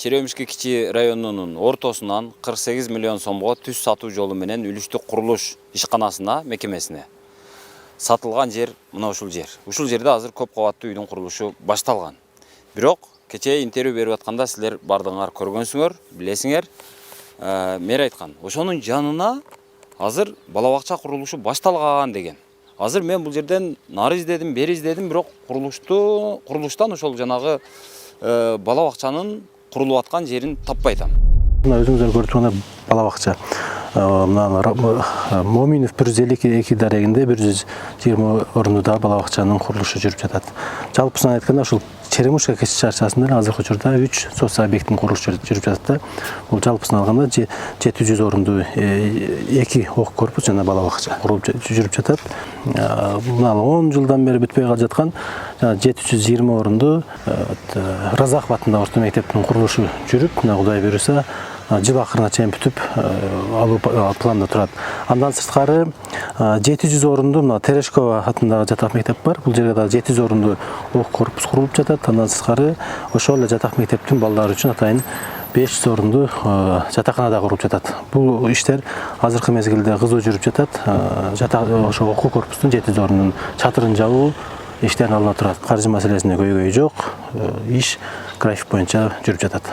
Черемишки кичи районунун ортосунан 48 миллион сомго түз сатуу жолу менен үлүштүк курулуш ишканасына, мекемесине сатылган жер мына ушул жер. Ушул жерде азыр көп кабаттуу үйдүн курулушу башталган. Бирок кечээ интервью берип атканда силер бардыңар көргөнсүңөр, билесиңер. Мэр айткан, ошонун жанына азыр бала бакча курулушу башталган деген. Азыр мен бул жерден нары издедим, бери издедим, бирок курулуштан ошол жанагы бала бакчанын курулуп аткан жерин таппай атам. Мына өзүңүздөр көрүп тургандай бала бакча. Моминов 152 дарегинде 120 орунда бала бакчанын курулушу жүрүп жатат. Жалпысынан айтканда ушул Черемушка кечи чарчасында азыркы учурда 3 социал объекттин курулушу жүрүп жатат да. Бул жалпысынан алганда 700 орунду 2 ок корпус жана бала бакча курулуп жүрүп жатат. Мына 10 жылдан бери бүтпөй калып жаткан 720 орунду Разахов атындагы орто мектептин курулушу жүрүп, мына Кудай буйруса жыл акырына чейин бүтүп алуу планда турат. Андан сырткары 700 орунду мына Терешкова атындагы жатак мектеп бар. Бул жерге да 700 орунду ок корпус курулуп жатат. Андан сырткары ошол эле жатак мектептин балдары үчүн атайын 500 орунду жатакхана да куруп жатат. Бул иштер азыркы мезгилде кызуу жүрүп жатат. Ошо окуу корпустун 700 орунун чатырын жабуу иштерин алып турат. Каржы маселесинде көйгөй жок. Иш график боюнча жүрүп жатат.